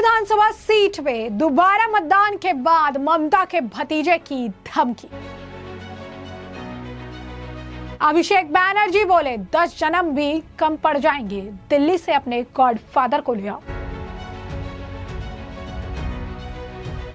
विधानसभा seat पे दोबारा मतदान के बाद ममता के भतीजे की धमकी। अभिषेक बैनर्जी बोले 10 जन्म भी कम पड़ जाएंगे, दिल्ली से अपने गॉडफादर को ले आओ।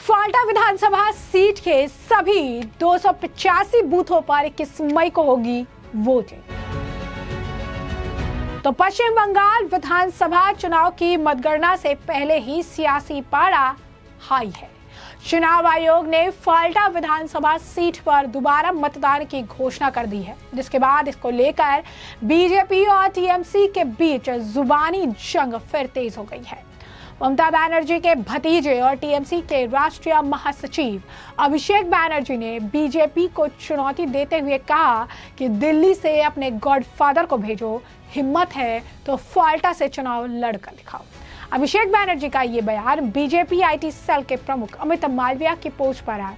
फाल्टा विधानसभा सीट के सभी 285 बूथों पर 21 मई को होगी वोटिंग। तो पश्चिम बंगाल विधानसभा चुनाव की मतगणना से पहले ही सियासी पारा हाई है। चुनाव आयोग ने फाल्टा विधानसभा सीट पर दोबारा मतदान की घोषणा कर दी है, जिसके बाद इसको लेकर बीजेपी और टीएमसी के बीच जुबानी जंग फिर तेज हो गई है। ममता बनर्जी के भतीजे और टीएमसी के राष्ट्रीय महासचिव अभिषेक बैनर्जी ने बीजेपी को चुनौती देते हुए कहा कि दिल्ली से अपने गॉडफादर को भेजो, हिम्मत है तो फाल्टा से चुनाव लड़कर दिखाओ। अभिषेक बैनर्जी का ये बयान बीजेपी आईटी सेल के प्रमुख अमित मालविया की पोस्ट पर आया।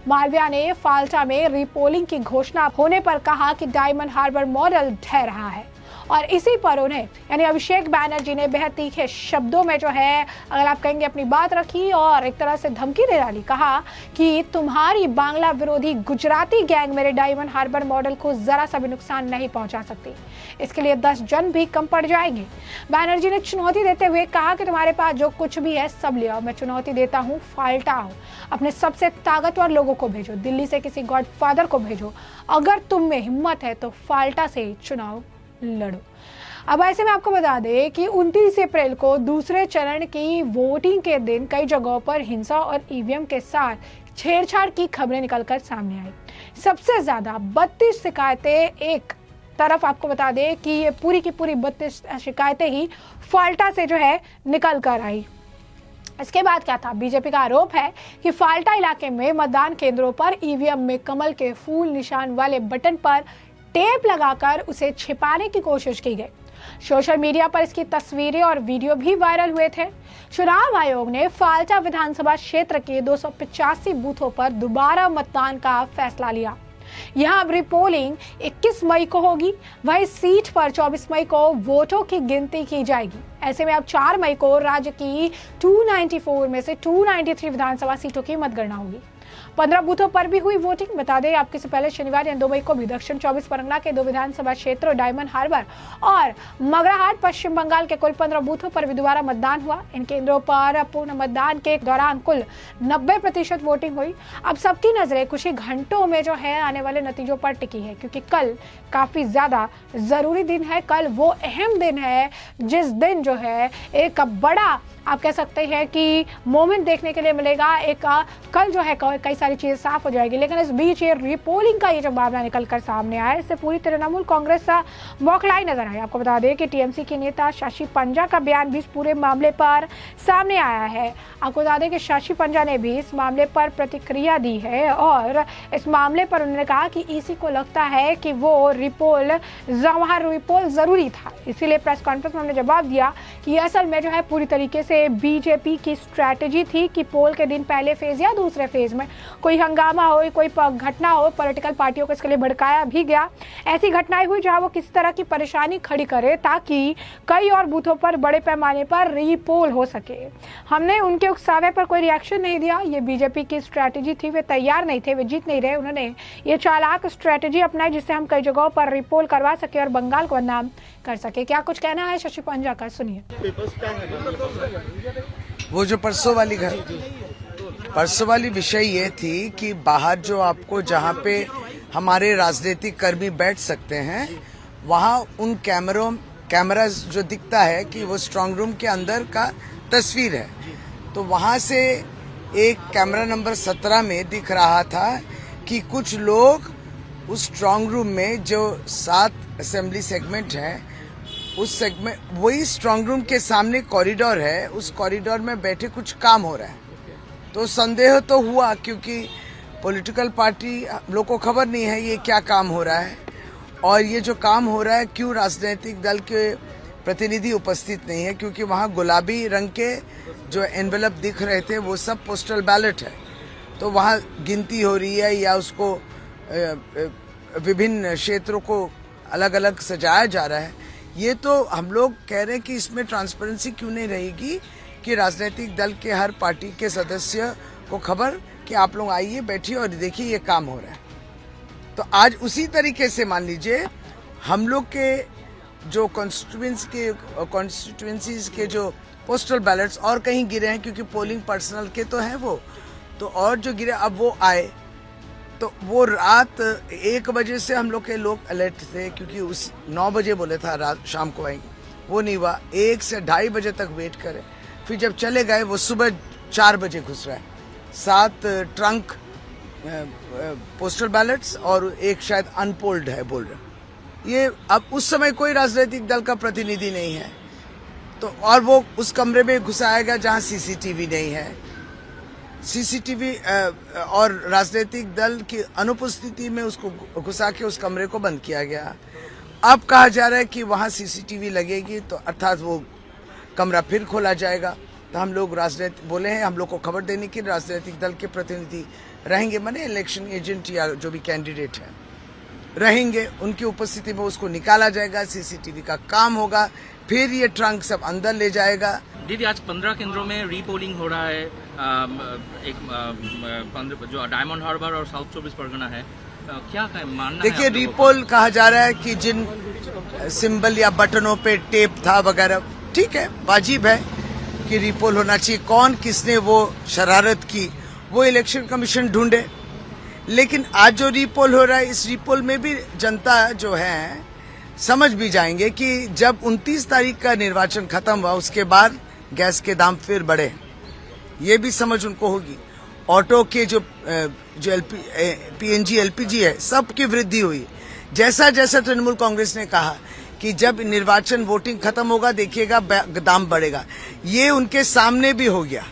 मालविया ने फाल्टा में रीपोलिंग की घोषणा होने पर कहा कि डायमंड हार्बर मॉडल ढह रहा है, और इसी पर उन्हें यानी अभिषेक बैनर्जी ने बेहद तीखे शब्दों में जो है, अगर आप कहेंगे, अपनी बात रखी और एक तरह से धमकी दे डाली। कहा कि तुम्हारी बांग्ला विरोधी गुजराती गैंग मेरे डायमंड हार्बर मॉडल को जरा सा भी नुकसान नहीं पहुंचा सकती, इसके लिए 10 जन भी कम पड़ जाएंगे। बैनर्जी ने चुनौती देते हुए कहा कि तुम्हारे पास जो कुछ भी है सब ले आओ, मैं चुनौती देता हूँ, फाल्टा आओ, अपने सबसे ताकतवर लोगों को भेजो, दिल्ली से किसी गॉडफादर को भेजो, अगर तुम में हिम्मत है तो फाल्टा से चुनाव लड़ो। अब ऐसे में आपको बता दें कि 29 अप्रैल को दूसरे चरण की वोटिंग के दिन कई जगहों पर हिंसा और ईवीएम के साथ छेड़छाड़ की खबरें निकलकर सामने आई। सबसे ज्यादा 32 शिकायतें, एक तरफ आपको बता दें कि ये पूरी की पूरी 32 शिकायतें ही फाल्टा से जो है निकल कर आई। इसके बाद क्या था, बीजेपी का आरोप है कि फाल्टा इलाके में मतदान केंद्रों पर ईवीएम में कमल के फूल निशान वाले बटन पर टेप लगाकर उसे छिपाने की कोशिश की गई। सोशल मीडिया पर इसकी तस्वीरें और वीडियो भी वायरल हुए थे। चुनाव आयोग ने फाल्टा विधानसभा क्षेत्र के 285 बूथों पर दोबारा मतदान का फैसला लिया। यहां अब रिपोलिंग 21 मई को होगी, वही सीट पर 24 मई को वोटों की गिनती की जाएगी। ऐसे में अब 4 मई को राज्य की 294 में से 293 विधानसभा सीटों की मतगणना होगी। 15 बूथों पर भी हुई वोटिंग। बता दें आपके से पहले शनिवार यानी 2 मई को भी दक्षिण 24 परगना के 2 विधानसभा क्षेत्रों डायमंड हार्बर और मगराहाट पश्चिम बंगाल के कुल 15 बूथों पर भी दोबारा मतदान हुआ। इन केंद्रों पर पूर्ण मतदान के दौरान कुल 90% वोटिंग हुई। अब सबकी नजरें कुछ ही घंटों में जो है आने वाले नतीजों पर टिकी है, क्योंकि कल काफी ज्यादा जरूरी दिन है। कल वो अहम दिन है जिस दिन जो है एक बड़ा, आप कह सकते हैं कि मोमेंट देखने के लिए मिलेगा। एक कल जो है कई सारी चीजें साफ हो जाएगी, लेकिन इस बीच ये रीपोलिंग का ये जो मामला निकल कर सामने आया, इससे पूरी तृणमूल कांग्रेस बौखलाई नजर आई। आपको बता दें कि टीएमसी के नेता शशि पंजा का बयान भी इस पूरे मामले पर सामने आया है। आपको बता दें कि शशि पंजा ने भी इस मामले पर प्रतिक्रिया दी है और इस मामले पर उन्होंने कहा कि ईसी को लगता है कि वो रिपोल जरूरी था, इसीलिए प्रेस कॉन्फ्रेंस में उन्होंने जवाब दिया कि असल में जो है पूरी तरीके से बीजेपी की स्ट्रैटेजी थी कि पोल के दिन पहले फेज या दूसरे फेज में कोई हंगामा हो, कोई घटना हो, पॉलिटिकल पार्टियों को इसके लिए भड़काया भी गया। ऐसी घटनाएं हुई जहां वो किसी तरह की परेशानी खड़ी करे ताकि कई और बूथों पर बड़े पैमाने पर रीपोल हो सके। हमने उनके उकसावे पर कोई रिएक्शन नहीं दिया, ये बीजेपी की स्ट्रैटेजी थी, वे तैयार नहीं थे, वे जीत नहीं रहे। उन्होंने ये चालाक स्ट्रैटेजी अपनाई जिससे हम कई जगहों पर रीपोल करवा सके और बंगाल को बदनाम कर सके। क्या कुछ कहना है शशि पंजा का, सुनिए। वो जो परसों वाली विषय ये थी कि बाहर जो आपको जहाँ पे हमारे राजनीतिक कर्मी बैठ सकते हैं, वहाँ उन कैमरा जो दिखता है कि वो स्ट्रांग रूम के अंदर का तस्वीर है। तो वहाँ से एक कैमरा नंबर 17 में दिख रहा था कि कुछ लोग उस स्ट्रांग रूम में जो 7 असेंबली सेगमेंट है, उस सेगमेंट, वही स्ट्रांग रूम के सामने कॉरिडोर है, उस कॉरिडोर में बैठे कुछ काम हो रहा है। तो संदेह तो हुआ, क्योंकि पॉलिटिकल पार्टी लोगों को खबर नहीं है ये क्या काम हो रहा है, और ये जो काम हो रहा है क्यों राजनीतिक दल के प्रतिनिधि उपस्थित नहीं है, क्योंकि वहाँ गुलाबी रंग के जो एनवेलप दिख रहे थे वो सब पोस्टल बैलेट है। तो वहाँ गिनती हो रही है या उसको विभिन्न क्षेत्रों को अलग अलग सजाया जा रहा है। ये तो हम लोग कह रहे हैं कि इसमें ट्रांसपेरेंसी क्यों नहीं रहेगी, कि राजनीतिक दल के हर पार्टी के सदस्य को खबर कि आप लोग आइए, बैठिए और देखिए ये काम हो रहा है। तो आज उसी तरीके से मान लीजिए हम लोग के जो कॉन्स्टिट्यूएंसीज के जो पोस्टल बैलेट्स और कहीं गिरे हैं, क्योंकि पोलिंग पर्सनल के तो हैं वो, तो और जो गिरे अब वो आए, तो वो रात 1 बजे से हम लोग के लोग अलर्ट थे, क्योंकि उस 9 बजे बोले था रात शाम को आएंगे, वो नहीं हुआ। 1 से 2:30 बजे तक वेट करे, फिर जब चले गए वो सुबह 4 बजे घुस रहा है। 7 ट्रंक पोस्टल बैलेट्स और एक शायद अनपोल्ड है बोल रहे। ये अब उस समय कोई राजनीतिक दल का प्रतिनिधि नहीं है, तो और वो उस कमरे में घुसाया गया जहां सीसीटीवी नहीं है। सीसीटीवी और राजनीतिक दल की अनुपस्थिति में उसको घुसा के उस कमरे को बंद किया गया। अब कहा जा रहा है कि वहां सीसीटीवी लगेगी, तो अर्थात वो कमरा फिर खोला जाएगा। तो हम लोग राजनीतिक बोले हैं, हम लोग को खबर देने की राजनीतिक दल के प्रतिनिधि रहेंगे, माने इलेक्शन एजेंट या जो भी कैंडिडेट है रहेंगे, उनकी उपस्थिति में उसको निकाला जाएगा, सीसीटीवी का काम होगा, फिर ये ट्रंक सब अंदर ले जाएगा। दीदी, आज 15 केंद्रों में रीपोलिंग हो रहा है, जो डायमंड हार्बर और साउथ 24 परगना है, क्या मानना है? देखिए, रीपोल कहा जा रहा है कि जिन सिंबल या बटनों पे टेप था वगैरह, ठीक है, वाजिब है कि रीपोल होना चाहिए। कौन किसने वो शरारत की वो इलेक्शन कमीशन ढूंढे, लेकिन आज जो रीपोल हो रहा है, इस रीपोल में भी जनता जो है समझ भी जाएंगे कि जब 29 तारीख का निर्वाचन खत्म हुआ उसके बाद गैस के दाम फिर बढ़े, ये भी समझ उनको होगी। ऑटो के जो पीएनजी एलपीजी है, सबकी वृद्धि हुई। जैसा जैसा तृणमूल कांग्रेस ने कहा कि जब निर्वाचन वोटिंग खत्म होगा देखिएगा दाम बढ़ेगा, ये उनके सामने भी हो गया।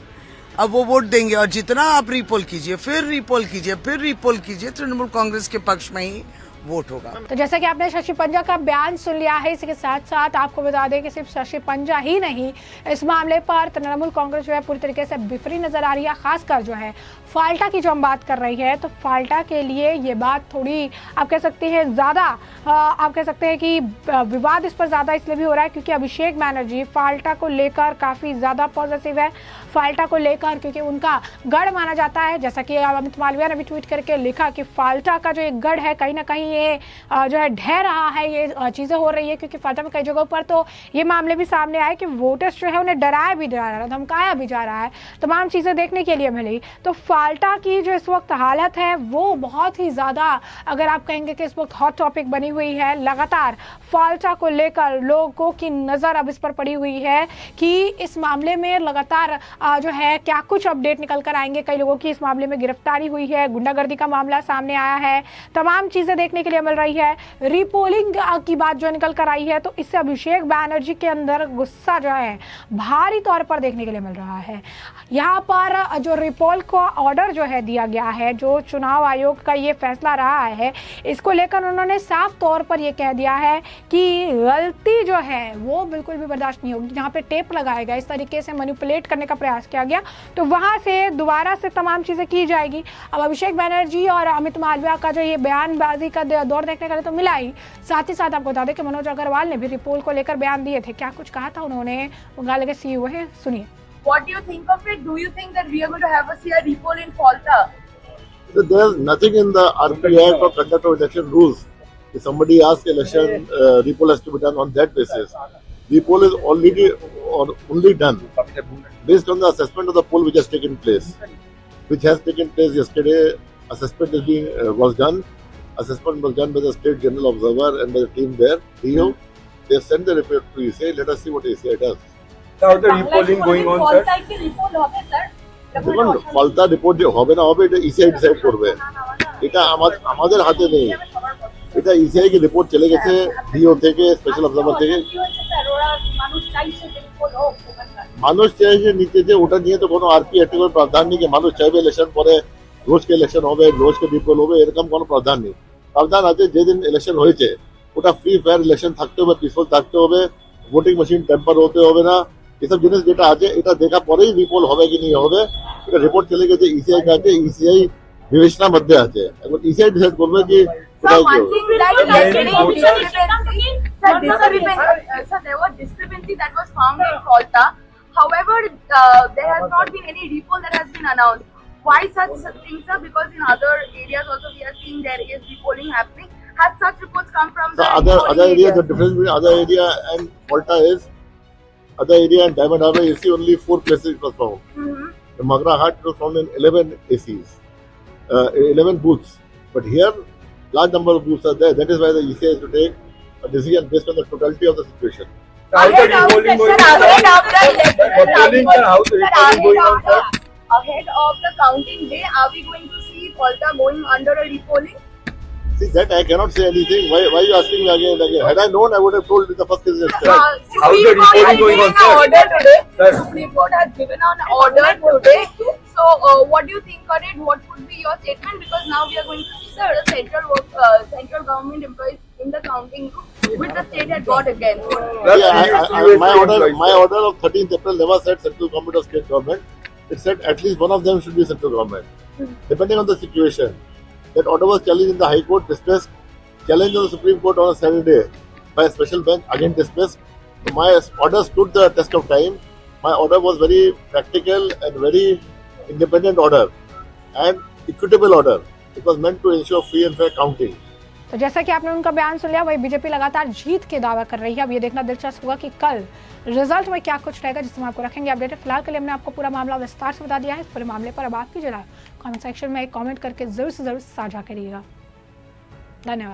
अब वो वोट देंगे और जितना आप रीपोल कीजिए, फिर रीपोल कीजिए, फिर रीपोल कीजिए, तृणमूल कांग्रेस के पक्ष में ही वोट होगा। तो जैसा कि आपने शशि पंजा का बयान सुन लिया है, इसी के साथ साथ आपको बता दें कि सिर्फ शशि पंजा ही नहीं, इस मामले पर तृणमूल कांग्रेस जो है पूरी तरीके से बिफरी नजर आ रही है। खासकर जो है फाल्टा की जो हम बात कर रही है, तो फाल्टा के लिए ये बात थोड़ी आप कह सकते हैं ज़्यादा, आप कह सकते हैं कि विवाद इस पर ज़्यादा इसलिए भी हो रहा है क्योंकि अभिषेक बैनर्जी फाल्टा को लेकर काफ़ी ज़्यादा पॉजिटिव है। फाल्टा को लेकर क्योंकि उनका गढ़ माना जाता है, जैसा कि अमित मालविया ने भी ट्वीट करके लिखा कि फाल्टा का जो एक गढ़ है, कहीं ना कहीं ये जो है ढह रहा है, ये चीज़ें हो रही है। क्योंकि फाल्टा में कई जगहों पर तो ये मामले भी सामने आए कि वोटर्स जो है उन्हें डराया भी जा रहा है, धमकाया भी जा रहा है, तमाम चीज़ें देखने के लिए मिली। तो फाल्टा की जो इस वक्त हालत है वो बहुत ही ज़्यादा, अगर आप कहेंगे कि इस वक्त हॉट टॉपिक बनी हुई है। लगातार फाल्टा को लेकर लोगों की नज़र अब इस पर पड़ी हुई है कि इस मामले में लगातार जो है क्या कुछ अपडेट निकल कर आएंगे। कई लोगों की इस मामले में गिरफ्तारी हुई है, गुंडागर्दी का मामला सामने आया है, तमाम चीज़ें देखने के लिए मिल रही है। रीपोलिंग की बात जो निकल कर आई है, तो इससे अभिषेक बैनर्जी के अंदर गुस्सा जो है भारी तौर पर देखने के लिए मिल रहा है। यहाँ पर जो रीपोल को ऑर्डर जो है दिया गया है, जो चुनाव आयोग का ये फैसला रहा है, इसको लेकर उन्होंने साफ तौर पर ये कह दिया है कि गलती जो है वो बिल्कुल भी बर्दाश्त नहीं होगी। जहाँ पे टेप लगाया गया, इस तरीके से मैनिपुलेट करने का प्रयास किया गया, तो वहाँ से दोबारा से तमाम चीज़ें की जाएगी। अब अभिषेक बैनर्जी और अमित मालविया का जो ये बयानबाजी का दौर देखने का तो मिला ही, साथ ही साथ आपको बता दें कि मनोज अग्रवाल ने भी रीपोल को लेकर बयान दिए थे। क्या कुछ कहा था उन्होंने, बंगाल के सीईओ है, सुनिए। What do you think of it? Do you think that we are going to have a repoll in Falta? So there's nothing in the RP Act or conduct of election rules. If somebody asks election, repoll has to be done on that basis. Repoll is only done based on the assessment of the poll which has taken place. Which has taken place yesterday. Assessment was done. Assessment was done by the State General Observer and by the team there, Rio. They have sent the report to ECI. Let us see what ECI does. How the repolling going on, sir? দেখুন, ফালতা report যে হবে না হবে এটা ECI decide করবে, এটা আমাদের হাতে নেই। এটা ইসিআই কি রিপোর্ট চলে গেছে ডিও থেকে, স্পেশাল অবজারভার থেকে। মানুষ চাইছে নিতে, যে ওটা নিয়ে তো কোনো আরপি এর কোনো প্রাধান্য নেই। মানুষ চাইবে ইলেকশন পরে রোজকে ইলেকশন হবে, রোজকে রিপোল হবে, এরকম কোনো প্রাধান্য নেই। প্রাধান আছে যেদিন ইলেকশন হয়েছে ওটা ফ্রি ফেয়ার ইলেকশন থাকতে হবে, পিসফুল থাকতে হবে, ভোটিং মেশিন টেম্পার হতে হবে না, এসব জিনিস যেটা আছে এটা দেখা পরেই রিপোল হবে কি নিয়ে হবে। এটা রিপোর্ট চলে গেছে ইসিআই কাছে, ইসিআই বিবেচনার মধ্যে আছে, এখন ইসিআই ডিসাইড করবে কি কোথায় কি হবে। There was discrepancy that was found in Falta. However, there has not been any repoll that has been announced. Why such things, sir? Because in other areas also we are seeing there is repolling happening. Has such reports come from The the other repolling area, areas? the difference between other area and Malta is, other area and Diamond Harbour AC only 4 places it was found. Mhm. The Magra Hat was found in 11 ACs, 11 booths. But here, large number of booths are there. That is why the ECI has to take a decision based on the totality of the situation. How's the repolling going on, sir? Repolling, sir, how's the repolling going on, sir? Ahead of the counting day, are we going to see Malta going under a repolling? See, that I cannot say anything. Why are you asking me again and again? Had I known, I would have told in the first case itself. How's the repolling going on, sir? Order today. Sir. Supreme Court has given an order today. So, what do you think on it? What would be your statement? Because now we are going to see the central government employees in the counting room, which the state had got again. My order of 13th April never said central government or state government. It said at least one of them should be central government. Depending on the situation. That order was challenged in the High Court, dismissed. Challenged in the Supreme Court on a Saturday by a special bench, again dismissed. So my order stood the test of time. My order was very practical and very independent order and equitable order. It was meant to ensure free and fair counting. तो जैसा कि आपने उनका बयान सुन लिया, वही BJP लगातार जीत के दावा कर रही है। अब ये देखना दिलचस्प होगा कि कल रिजल्ट में क्या कुछ रहेगा, जिसमें आपको रखेंगे अपडेट। फिलहाल के लिए हमने आपको पूरा मामला विस्तार से बता दिया है। इस पूरे मामले पर अब आपकी जरा कमेंट सेक्शन में एक कमेंट करके जरूर से जरूर साझा करिएगा। धन्यवाद।